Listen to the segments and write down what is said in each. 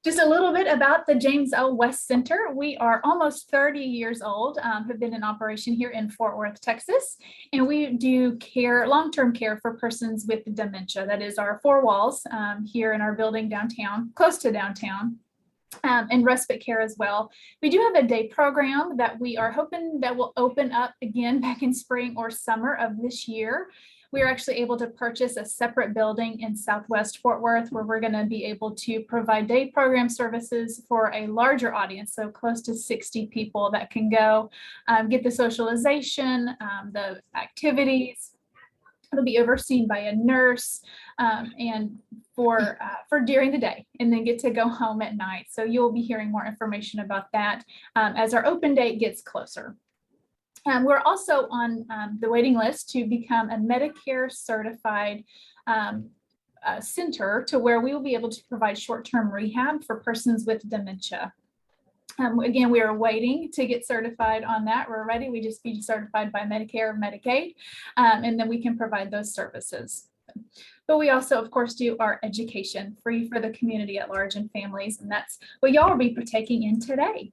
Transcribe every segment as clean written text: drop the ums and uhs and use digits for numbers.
Just a little bit about the James L. West Center. We are almost 30 years old, have been in operation here in Fort Worth, Texas, and we do care, long-term care for persons with dementia. That is our four walls here in our building downtown, close to downtown. And respite care as well. We do have a day program that we are hoping that will open up again back in spring or summer of this year. We are actually able to purchase a separate building in Southwest Fort Worth where we're going to be able to provide day program services for a larger audience, so close to 60 people that can go get the socialization, the activities. It'll be overseen by a nurse and for during the day, and then get to go home at night. So you'll be hearing more information about that as our open date gets closer. We're also on the waiting list to become a Medicare certified center to where we will be able to provide short-term rehab for persons with dementia. Again, we are waiting to get certified on that. We're ready. We just be certified by Medicare or Medicaid, and then we can provide those services. But we also, of course, do our education free for the community at large and families, and that's what y'all will be partaking in today.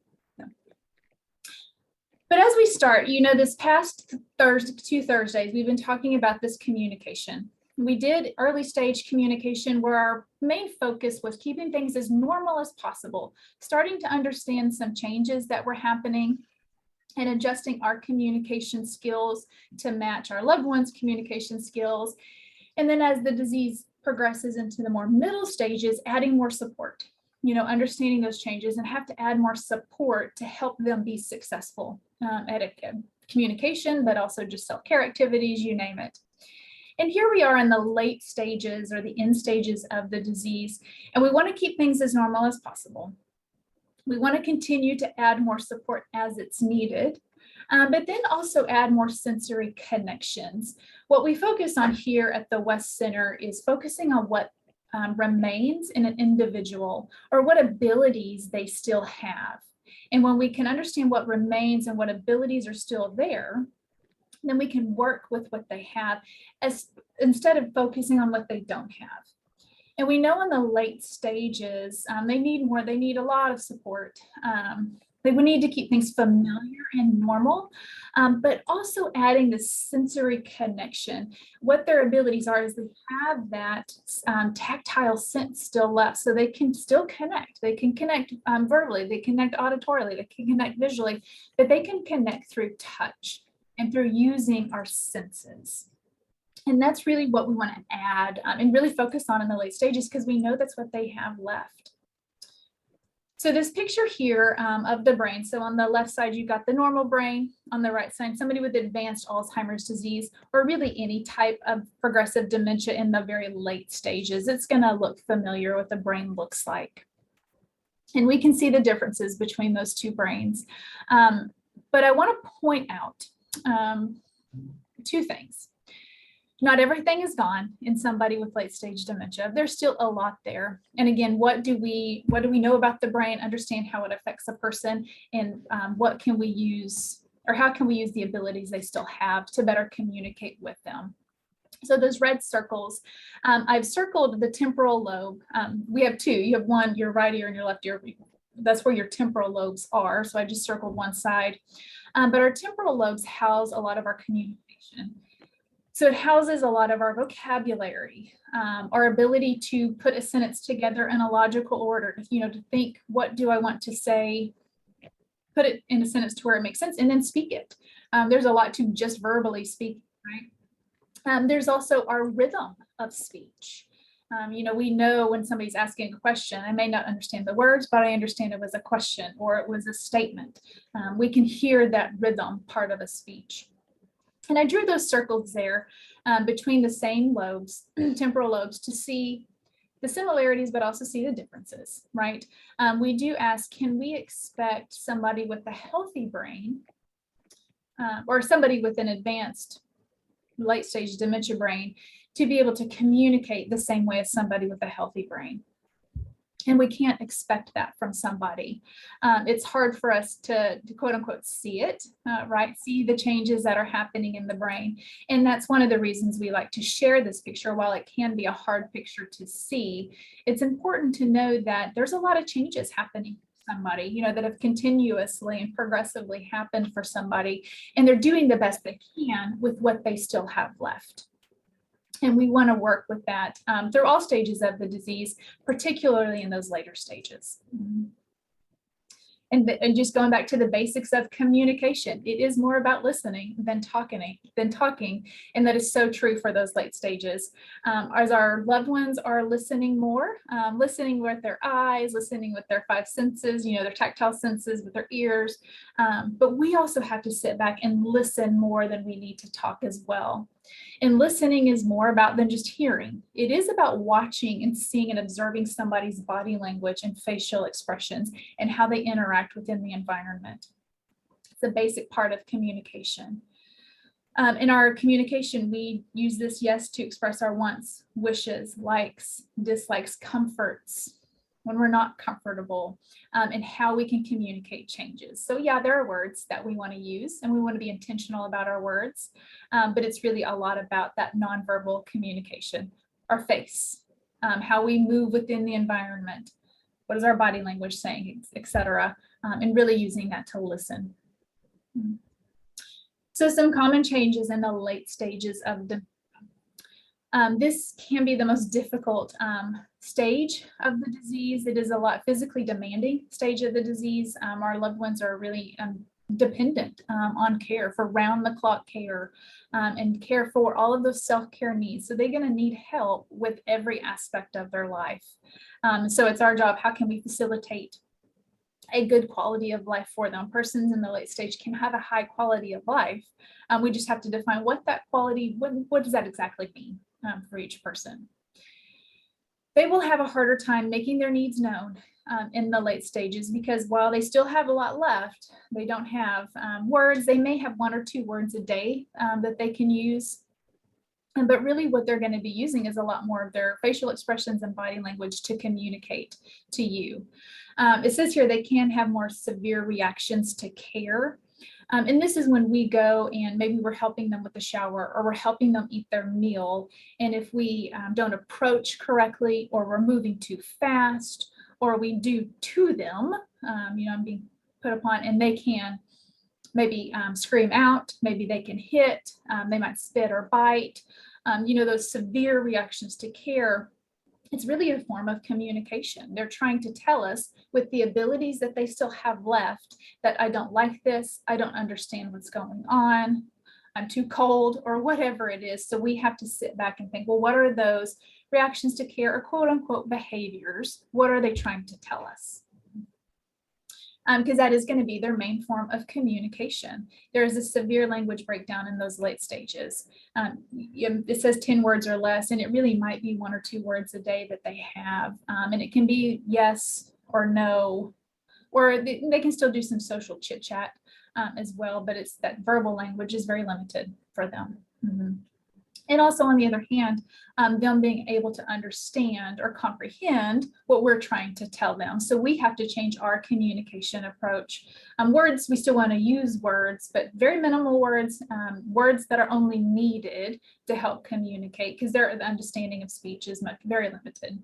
But as we start, you know, this past two Thursdays, we've been talking about this communication. We did early stage communication where our main focus was keeping things as normal as possible, starting to understand some changes that were happening and adjusting our communication skills to match our loved ones' communication skills. And then as the disease progresses into the more middle stages, adding more support, you know, understanding those changes and have to add more support to help them be successful at communication, but also just self-care activities, you name it. And here we are in the late stages or the end stages of the disease, and we want to keep things as normal as possible. We want to continue to add more support as it's needed, but then also add more sensory connections. What we focus on here at the West Center is focusing on what remains in an individual or what abilities they still have. And when we can understand what remains and what abilities are still there, then we can work with what they have instead of focusing on what they don't have. And we know in the late stages, they need more, they need a lot of support. They would need to keep things familiar and normal, but also adding the sensory connection. What their abilities are is they have that tactile sense still left, so they can still connect. They can connect verbally, they connect auditorily, they can connect visually, but they can connect through touch and through using our senses. And that's really what we want to add and really focus on in the late stages because we know that's what they have left. So this picture here of the brain, so on the left side, you've got the normal brain. On the right side, somebody with advanced Alzheimer's disease, or really any type of progressive dementia in the very late stages. It's going to look familiar what the brain looks like. And we can see the differences between those two brains. But I want to point out two things. Not everything is gone in somebody with late stage dementia. There's still a lot there. And again, what do we know about the brain, understand how it affects a person, and what can we use, or how can we use the abilities they still have to better communicate with them? So those red circles, I've circled the temporal lobe. We have two. You have one, your right ear and your left ear. That's where your temporal lobes are. So I just circled one side. But our temporal lobes house a lot of our communication. So it houses a lot of our vocabulary, our ability to put a sentence together in a logical order, you know, to think, what do I want to say, put it in a sentence to where it makes sense, and then speak it. There's a lot to just verbally speak, right? There's also our rhythm of speech. You know, we know when somebody's asking a question, I may not understand the words, but I understand it was a question or it was a statement. We can hear that rhythm part of a speech. And I drew those circles there between the same lobes, temporal lobes, to see the similarities, but also see the differences, right? We do ask, can we expect somebody with a healthy brain or somebody with an advanced late stage dementia brain to be able to communicate the same way as somebody with a healthy brain? And we can't expect that from somebody. It's hard for us to quote unquote see it, right? See the changes that are happening in the brain. And that's one of the reasons we like to share this picture. While it can be a hard picture to see, it's important to know that there's a lot of changes happening for somebody, that have continuously and progressively happened for somebody. And they're doing the best they can with what they still have left. And we want to work with that through all stages of the disease, particularly in those later stages. And just going back to the basics of communication, it is more about listening than talking. And that is so true for those late stages. As our loved ones are listening more, listening with their eyes, listening with their five senses, their tactile senses, with their ears. But we also have to sit back and listen more than we need to talk as well. And listening is more about than just hearing. It is about watching and seeing and observing somebody's body language and facial expressions and how they interact within the environment. It's a basic part of communication. In our communication, we use this yes to express our wants, wishes, likes, dislikes, comforts, when we're not comfortable, and how we can communicate changes. So yeah, there are words that we want to use and we want to be intentional about our words, but it's really a lot about that nonverbal communication, our face, how we move within the environment, what is our body language saying, etc., and really using that to listen. So some common changes in the late stages of dementia. This can be the most difficult stage of the disease. It is a lot physically demanding stage of the disease. Our loved ones are really dependent on care, for round-the-clock care, and care for all of those self-care needs. So they're going to need help with every aspect of their life. So it's our job, how can we facilitate a good quality of life for them? Persons in the late stage can have a high quality of life. We just have to define what that quality, what does that exactly mean for each person. They will have a harder time making their needs known in the late stages, because while they still have a lot left, they don't have words. They may have 1 or 2 words a day that they can use. But really what they're going to be using is a lot more of their facial expressions and body language to communicate to you. It says here they can have more severe reactions to care. And this is when we go and maybe we're helping them with the shower, or we're helping them eat their meal. And if we don't approach correctly, or we're moving too fast, or we do to them, I'm being put upon, and they can maybe scream out, maybe they can hit, they might spit or bite, those severe reactions to care. It's really a form of communication. They're trying to tell us, with the abilities that they still have left, that I don't like this, I don't understand what's going on, I'm too cold, or whatever it is. So we have to sit back and think, well, what are those reactions to care, or quote unquote behaviors? What are they trying to tell us? Because that is going to be their main form of communication. There is a severe language breakdown in those late stages. It says 10 words or less, and it really might be 1 or 2 words a day that they have. And it can be yes or no, or they can still do some social chit chat as well, but it's that verbal language is very limited for them. And also, on the other hand, them being able to understand or comprehend what we're trying to tell them. So we have to change our communication approach. Words, we still want to use words, but very minimal words, words that are only needed to help communicate, because the understanding of speech is very limited.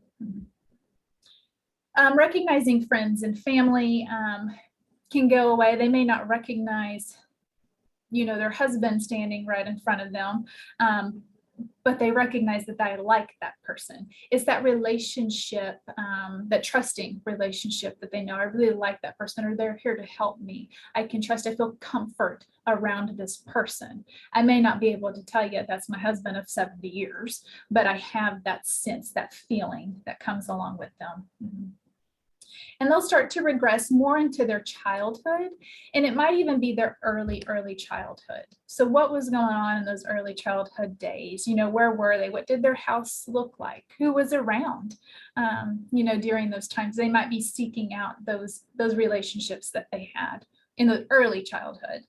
Recognizing friends and family can go away. They may not recognize their husband standing right in front of them, but they recognize that I like that person. It's that relationship, that trusting relationship, that they know I really like that person, or they're here to help me. I can trust, I feel comfort around this person. I may not be able to tell you that's my husband of 70 years, but I have that sense, that feeling that comes along with them. And they'll start to regress more into their childhood, and it might even be their early childhood. So what was going on in those early childhood days? Where were they? What did their house look like? Who was around? During those times, they might be seeking out those relationships that they had in the early childhood.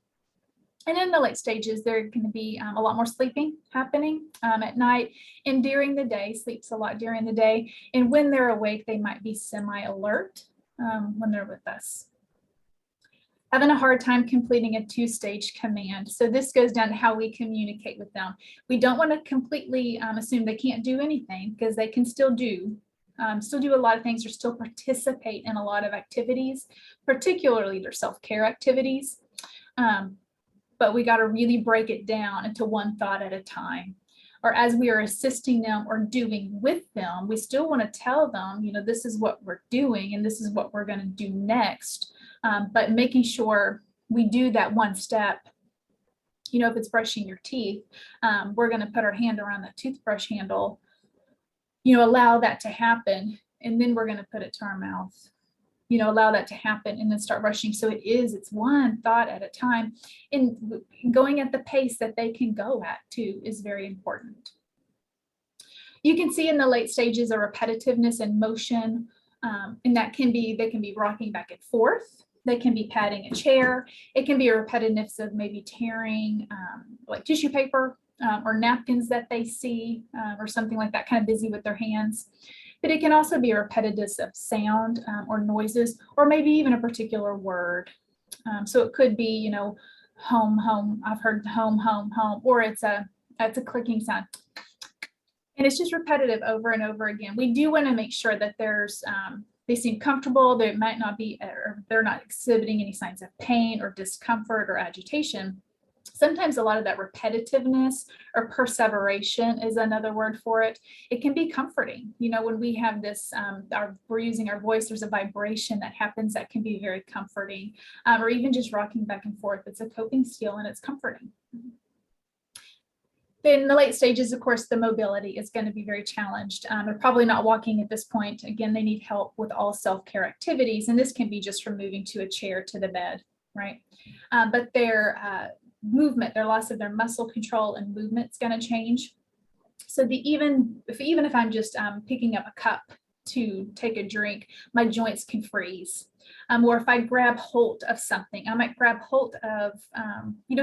And in the late stages, there going to be a lot more sleeping happening at night and during the day. Sleeps a lot during the day. And when they're awake, they might be semi-alert when they're with us. Having a hard time completing a 2-stage command. So this goes down to how we communicate with them. We don't want to completely assume they can't do anything, because they can still do a lot of things, or still participate in a lot of activities, particularly their self-care activities. But we got to really break it down into one thought at a time. Or as we are assisting them or doing with them, we still want to tell them, this is what we're doing and this is what we're going to do next. But making sure we do that one step. If it's brushing your teeth, we're going to put our hand around that toothbrush handle, allow that to happen. And then we're going to put it to our mouth, allow that to happen and then start brushing. So it's one thought at a time, and going at the pace that they can go at too is very important. You can see in the late stages a repetitiveness and motion, and they can be rocking back and forth. They can be patting a chair. It can be a repetitiveness of maybe tearing like tissue paper or napkins that they see or something like that, kind of busy with their hands. But it can also be a repetitiveness of sound or noises, or maybe even a particular word. So it could be, home, home. I've heard home, home, home, or it's a clicking sound. And it's just repetitive over and over again. We do want to make sure that they seem comfortable. They might not be, or they're not exhibiting any signs of pain or discomfort or agitation. Sometimes a lot of that repetitiveness or perseveration is another word for it. It can be comforting. When we have this, we're using our voice, there's a vibration that happens that can be very comforting, or even just rocking back and forth. It's a coping skill and it's comforting. In the late stages, of course, the mobility is going to be very challenged. They're probably not walking at this point. Again, they need help with all self-care activities, and this can be just from moving to a chair to the bed, right? But their movement, their loss of their muscle control and movement is going to change. So even if I'm just picking up a cup to take a drink, my joints can freeze. Or if I grab hold of something, I might grab hold of,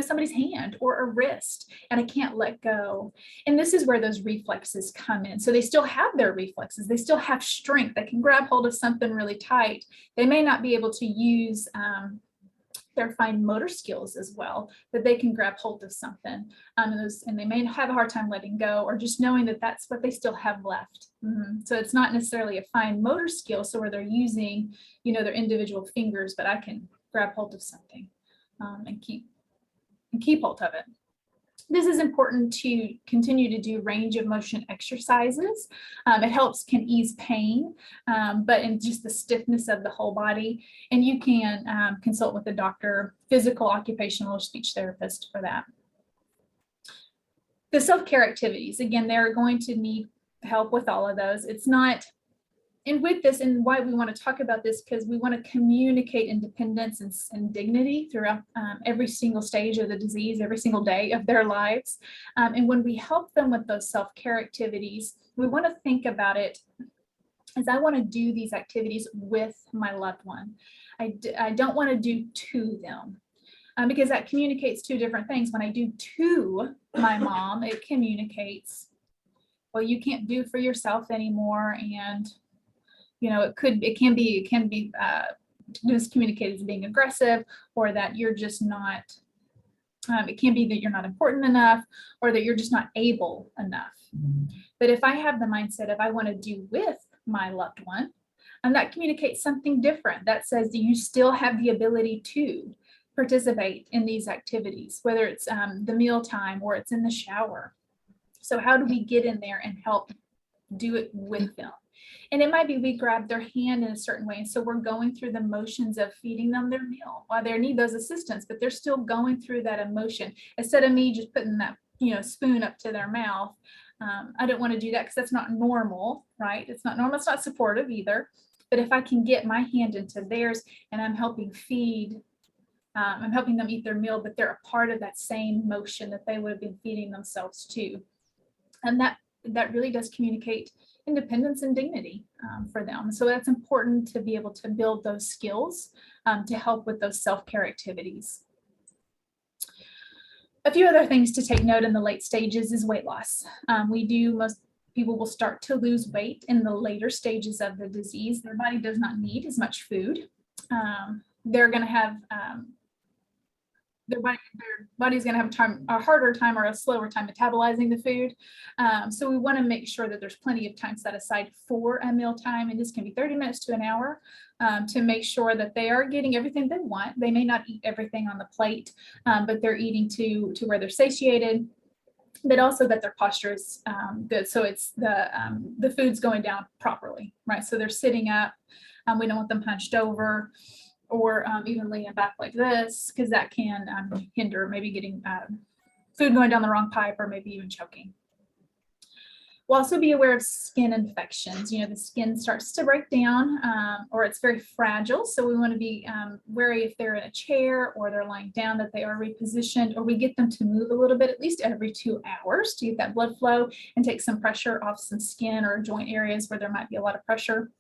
somebody's hand or a wrist, and I can't let go. And this is where those reflexes come in. So they still have their reflexes. They still have strength. They can grab hold of something really tight. They may not be able to use their fine motor skills as well, that they can grab hold of something, and they may have a hard time letting go, or just knowing that that's what they still have left. So it's not necessarily a fine motor skill, so where they're using, their individual fingers, but I can grab hold of something and keep hold of it. This is important to continue to do range of motion exercises. It can ease pain, but in just the stiffness of the whole body. And you can consult with a doctor, physical, occupational, or speech therapist for that. The self-care activities, again, they're going to need help with all of those. It's not, and with this, and why we want to talk about this, because we want to communicate independence and dignity throughout every single stage of the disease, every single day of their lives. And when we help them with those self-care activities, we want to think about it as I want to do these activities with my loved one. I don't want to do to them. Because that communicates two different things. When I do to my mom, it communicates, well, you can't do for yourself anymore, and it can be just communicated as being aggressive, or that you're just not. It can be that you're not important enough, or that you're just not able enough. But if I have the mindset of I want to do with my loved one, and that communicates something different. That says that you still have the ability to participate in these activities, whether it's the meal time or it's in the shower. So how do we get in there and help do it with them? And it might be we grab their hand in a certain way. And so we're going through the motions of feeding them their meal while they need those assistance, but they're still going through that emotion. Instead of me just putting that spoon up to their mouth, I don't want to do that because that's not normal, right? It's not normal. It's not supportive either. But if I can get my hand into theirs and I'm helping I'm helping them eat their meal, but they're a part of that same motion that they would have been feeding themselves to. And that really does communicate independence and dignity for them. So that's important to be able to build those skills to help with those self-care activities. A few other things to take note in the late stages is weight loss. Most people will start to lose weight in the later stages of the disease. Their body does not need as much food. They're going to have their body's going to have a harder time or a slower time metabolizing the food. So we want to make sure that there's plenty of time set aside for a meal time, and this can be 30 minutes to an hour, to make sure that they are getting everything they want. They may not eat everything on the plate, but they're eating to where they're satiated, but also that their posture is good. So it's the food's going down properly, right? So they're sitting up. We don't want them hunched over or even leaning back like this, because that can hinder maybe getting food going down the wrong pipe or maybe even choking. We'll also be aware of skin infections. The skin starts to break down or it's very fragile. So we want to be wary if they're in a chair or they're lying down, that they are repositioned, or we get them to move a little bit at least every 2 hours to get that blood flow and take some pressure off some skin or joint areas where there might be a lot of pressure.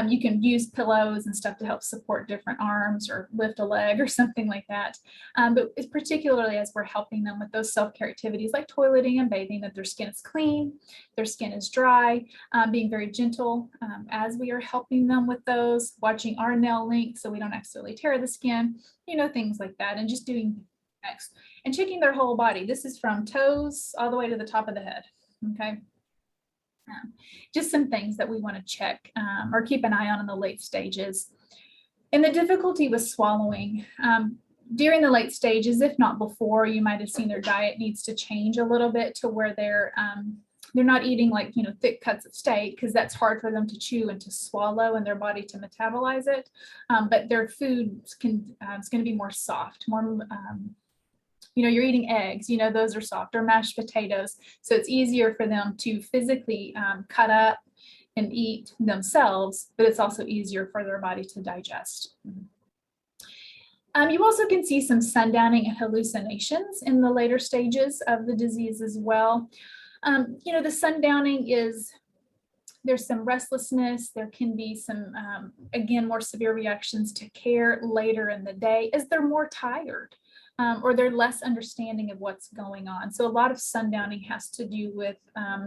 You can use pillows and stuff to help support different arms or lift a leg or something like that. But it's particularly as we're helping them with those self-care activities like toileting and bathing, that their skin is clean, their skin is dry, being very gentle as we are helping them with those, watching our nail length so we don't accidentally tear the skin, things like that, and just doing next. And checking their whole body. This is from toes all the way to the top of the head, okay? Just some things that we want to check or keep an eye on in the late stages. And the difficulty with swallowing during the late stages, if not before, you might have seen their diet needs to change a little bit to where they're not eating like thick cuts of steak, because that's hard for them to chew and to swallow and their body to metabolize it. But their food is going to be more soft, more you're eating eggs, those are soft, or mashed potatoes. So it's easier for them to physically cut up and eat themselves, but it's also easier for their body to digest. You also can see some sundowning and hallucinations in the later stages of the disease as well. The sundowning is, there's some restlessness. There can be some, again, more severe reactions to care later in the day as they're more tired. Or they're less understanding of what's going on. So a lot of sundowning has to do with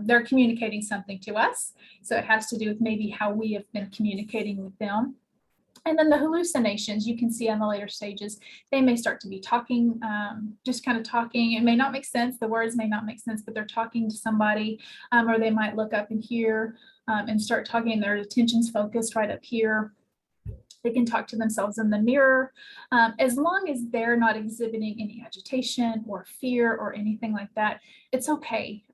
they're communicating something to us. So it has to do with maybe how we have been communicating with them. And then the hallucinations you can see on the later stages, they may start to be talking, just kind of talking. It may not make sense. The words may not make sense, but they're talking to somebody, or they might look up and hear and start talking. Their attention's focused right up here. They can talk to themselves in the mirror, as long as they're not exhibiting any agitation or fear or anything like that. It's okay.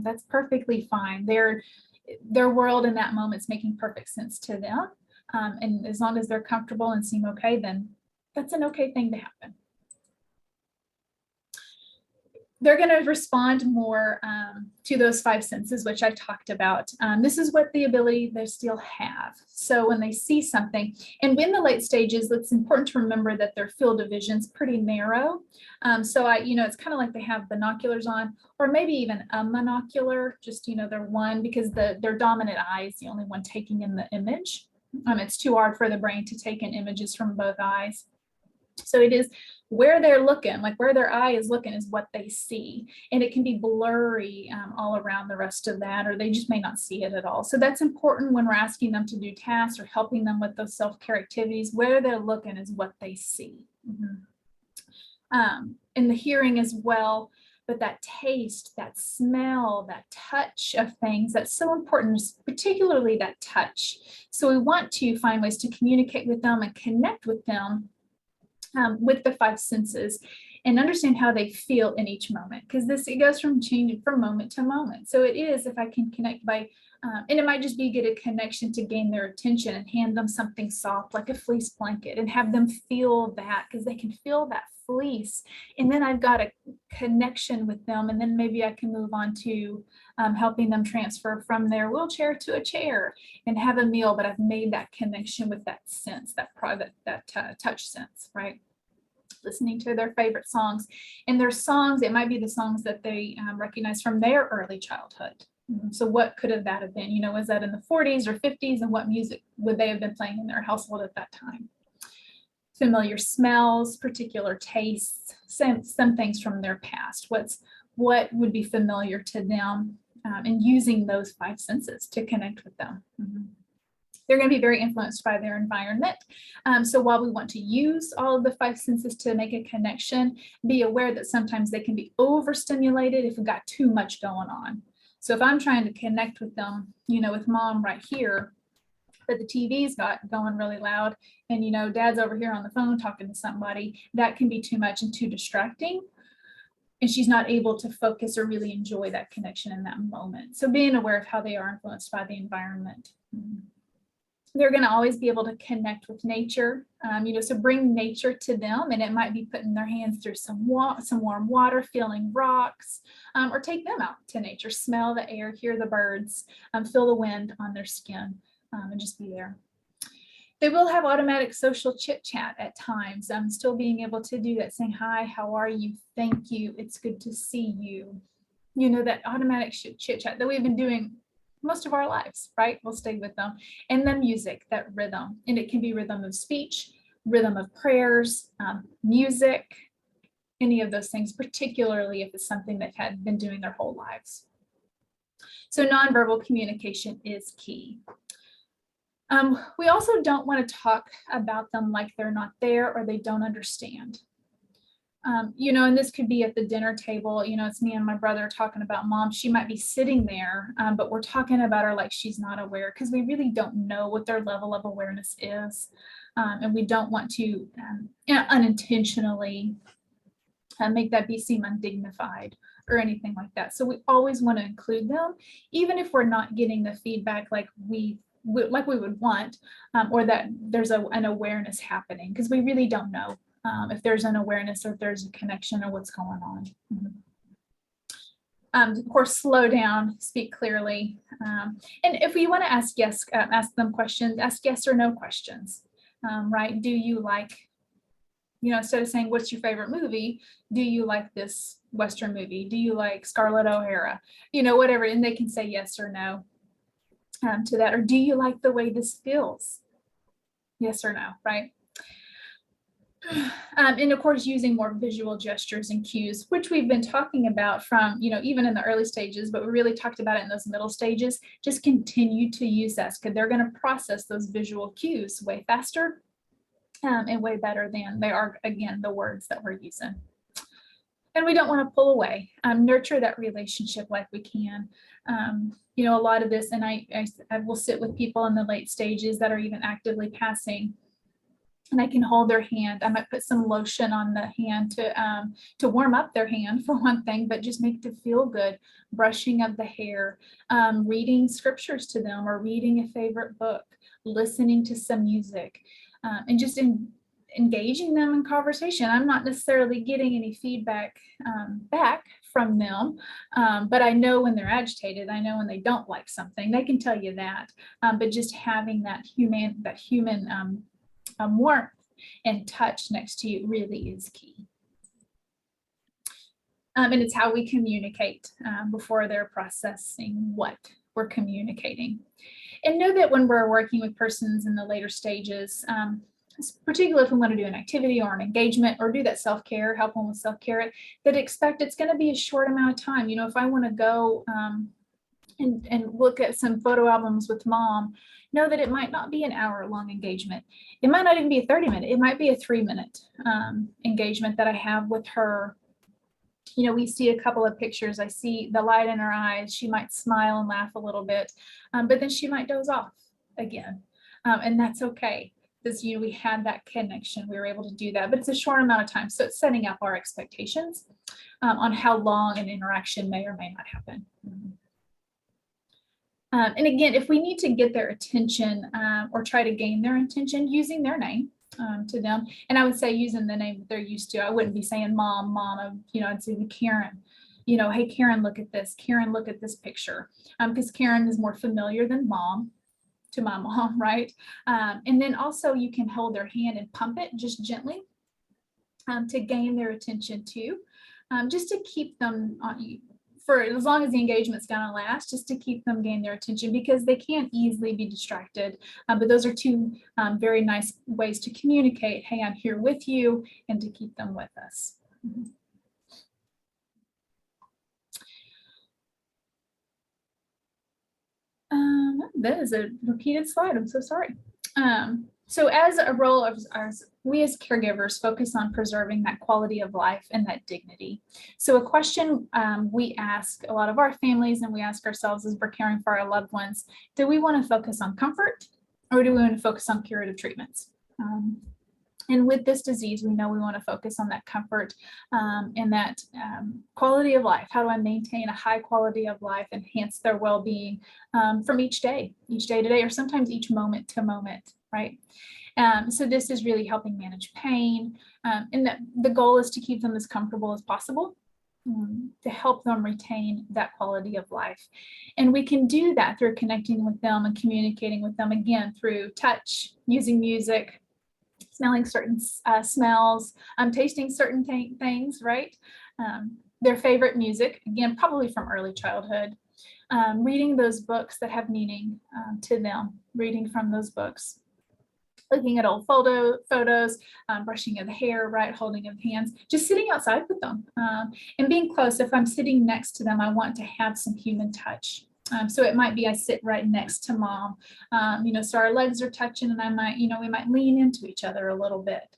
That's perfectly fine. Their world in that moment is making perfect sense to them. And as long as they're comfortable and seem okay, then that's an okay thing to happen. They're going to respond more to those 5 senses, which I talked about. This is what the ability they still have. So when they see something, and in the late stages, it's important to remember that their field of vision is pretty narrow. So it's kind of like they have binoculars on, or maybe even a monocular, just, they're one, because their dominant eye is the only one taking in the image. It's too hard for the brain to take in images from both eyes. So it is where they're looking, like where their eye is looking is what they see. And it can be blurry all around the rest of that, or they just may not see it at all. So that's important when we're asking them to do tasks or helping them with those self-care activities. Where they're looking is what they see. And the hearing as well, but that taste, that smell, that touch of things, that's so important, particularly that touch. So we want to find ways to communicate with them and connect with them with the 5 senses and understand how they feel in each moment, because it goes from changing from moment to moment. So it is, if I can connect by, and it might just be get a connection to gain their attention and hand them something soft like a fleece blanket and have them feel that, because they can feel that fleece. And then I've got a connection with them, and then maybe I can move on to helping them transfer from their wheelchair to a chair and have a meal, but I've made that connection with that sense, that touch sense, right? Listening to their favorite songs, and their songs, it might be the songs that they recognize from their early childhood. So what could that have been? Was that in the 40s or 50s, and what music would they have been playing in their household at that time? familiar smells, particular tastes, some things from their past. What would be familiar to them, and using those five senses to connect with them. They're going to be very influenced by their environment. So while we want to use all of the five senses to make a connection, be aware that sometimes they can be overstimulated if we've got too much going on. So if I'm trying to connect with them, with mom right here, but the TV's got going really loud, and dad's over here on the phone talking to somebody, that can be too much and too distracting. And she's not able to focus or really enjoy that connection in that moment. So being aware of how they are influenced by the environment. They're going to always be able to connect with nature, so bring nature to them, and it might be putting their hands through some warm water, feeling rocks, or take them out to nature, smell the air, hear the birds, feel the wind on their skin, and just be there. They will have automatic social chit chat at times. Still being able to do that, saying, hi, how are you? Thank you. It's good to see you. That automatic chit chat that we've been doing most of our lives, right? We'll stay with them. And the music, that rhythm, and it can be rhythm of speech, rhythm of prayers, music, any of those things, particularly if it's something they've had been doing their whole lives. So nonverbal communication is key. We also don't want to talk about them like they're not there or they don't understand. And this could be at the dinner table, it's me and my brother talking about mom. She might be sitting there, but we're talking about her like she's not aware, because we really don't know what their level of awareness is. And we don't want to unintentionally make that seem undignified or anything like that. So we always want to include them, even if we're not getting the feedback like we would want, or that there's an awareness happening, because we really don't know if there's an awareness or if there's a connection or what's going on. Of course, slow down, speak clearly. And if we want to ask them questions, ask yes or no questions, right? Do you like, instead of saying, what's your favorite movie? Do you like this Western movie? Do you like Scarlett O'Hara? Whatever, and they can say yes or no to that. Or do you like the way this feels? Yes or no, right? And of course, using more visual gestures and cues, which we've been talking about from, even in the early stages, but we really talked about it in those middle stages. Just continue to use that, because they're going to process those visual cues way faster and way better than they are, again, the words that we're using. And we don't want to pull away, nurture that relationship like we can. A lot of this, and I will sit with people in the late stages that are even actively passing, and I can hold their hand. I might put some lotion on the hand to warm up their hand, for one thing, but just make it feel good. Brushing of the hair, reading scriptures to them, or reading a favorite book, listening to some music, and just engaging them in conversation. I'm not necessarily getting any feedback back from them, but I know when they're agitated. I know when they don't like something. They can tell you that, but just having that human warmth and touch next to you really is key. And it's how we communicate before they're processing what we're communicating. And know that when we're working with persons in the later stages, particularly if we want to do an activity or an engagement or do that self-care, help them with self-care, that expect it's going to be a short amount of time. If I want to go and look at some photo albums with mom, know that it might not be an hour-long engagement. It might not even be a 30-minute. It might be a 3-minute engagement that I have with her. We see a couple of pictures. I see the light in her eyes. She might smile and laugh a little bit, but then she might doze off again. And that's okay, because we had that connection. We were able to do that, but it's a short amount of time. So it's setting up our expectations on how long an interaction may or may not happen. And again, if we need to get their attention or try to gain their attention, using their name to them, and I would say using the name that they're used to. I wouldn't be saying mom, I'd say Karen, hey, Karen, look at this. Karen, look at this picture, because Karen is more familiar than mom to my mom, right? And then also you can hold their hand and pump it just gently to gain their attention too, just to keep them for as long as the engagement's going to last, just to keep them gain their attention, because they can't easily be distracted. But those are two very nice ways to communicate, hey, I'm here with you, and to keep them with us. That is a repeated slide. I'm so sorry. So as a role of ours, we as caregivers focus on preserving that quality of life and that dignity. So a question we ask a lot of our families, and we ask ourselves as we're caring for our loved ones, do we want to focus on comfort, or do we want to focus on curative treatments? And with this disease, we know we want to focus on that comfort and that quality of life. How do I maintain a high quality of life, enhance their well-being from each day to day, or sometimes each moment to moment, right? So this is really helping manage pain. And the goal is to keep them as comfortable as possible, to help them retain that quality of life. And we can do that through connecting with them and communicating with them, again, through touch, using music, smelling certain smells, tasting certain things, right? Their favorite music, again, probably from early childhood. Reading those books that have meaning to them, reading from those books. Looking at old photos, brushing of the hair, right, holding of hands, just sitting outside with them and being close. If I'm sitting next to them, I want to have some human touch. So it might be I sit right next to mom, so our legs are touching, and I might, we might lean into each other a little bit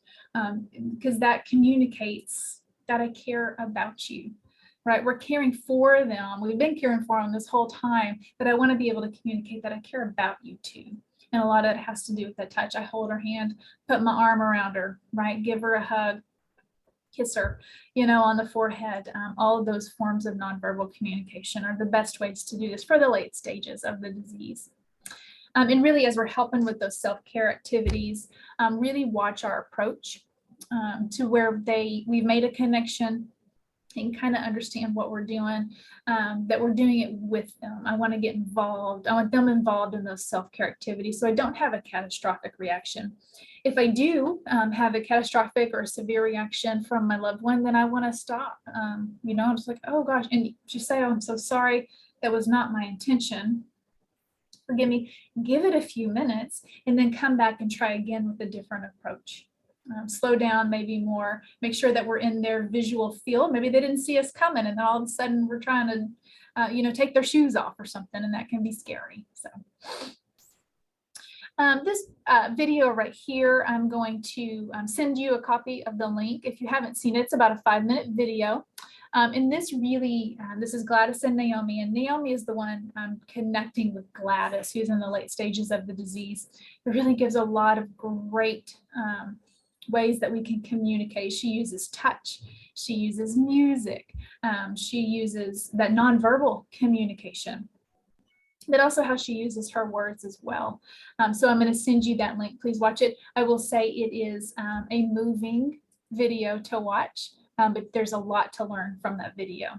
because that communicates that I care about you, right? We're caring for them. We've been caring for them this whole time, but I want to be able to communicate that I care about you too. And a lot of it has to do with that touch. I hold her hand, put my arm around her, right? Give her a hug, kiss her, on the forehead. All of those forms of nonverbal communication are the best ways to do this for the late stages of the disease. And really, as we're helping with those self-care activities, really watch our approach to where we've made a connection and kind of understand what we're doing, that we're doing it with them. I want to get involved. I want them involved in those self-care activities so I don't have a catastrophic reaction. If I do have a catastrophic or a severe reaction from my loved one, then I want to stop. I'm just like, oh gosh, and just say, oh, I'm so sorry. That was not my intention. Forgive me. Give it a few minutes and then come back and try again with a different approach. Slow down, maybe more, make sure that we're in their visual field. Maybe they didn't see us coming, and then all of a sudden we're trying to, take their shoes off or something, and that can be scary. So this video right here, I'm going to send you a copy of the link. If you haven't seen it, it's about a 5-minute video. And this really, this is Gladys and Naomi, and Naomi is the one connecting with Gladys, who's in the late stages of the disease. It really gives a lot of great ways that we can communicate. She uses touch, she uses music, she uses that nonverbal communication, but also how she uses her words as well. So I'm going to send you that link. Please watch it. I will say it is a moving video to watch, but there's a lot to learn from that video.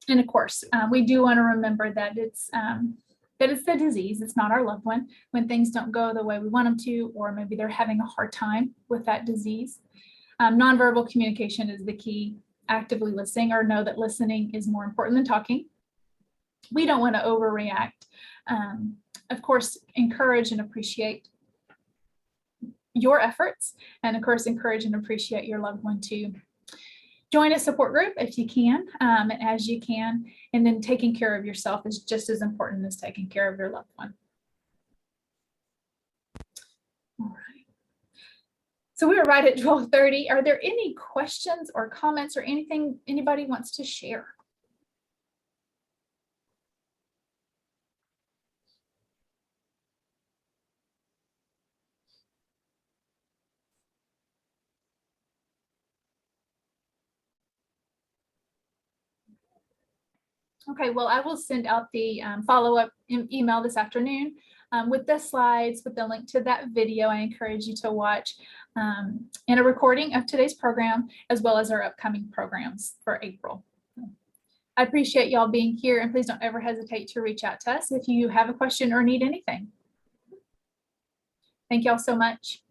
And of course, we do want to remember that it's the disease. It's not our loved one. When things don't go the way we want them to, or maybe they're having a hard time with that disease. Nonverbal communication is the key. Actively listening, or know that listening is more important than talking. We don't want to overreact. Of course, encourage and appreciate your efforts, and of course, encourage and appreciate your loved one too. Join a support group if you can, as you can, and then taking care of yourself is just as important as taking care of your loved one. All right. So we were right at 12:30. Are there any questions or comments or anything anybody wants to share? Okay, well, I will send out the follow-up email this afternoon with the slides, with the link to that video I encourage you to watch, and a recording of today's program, as well as our upcoming programs for April. I appreciate y'all being here, and please don't ever hesitate to reach out to us if you have a question or need anything. Thank y'all so much.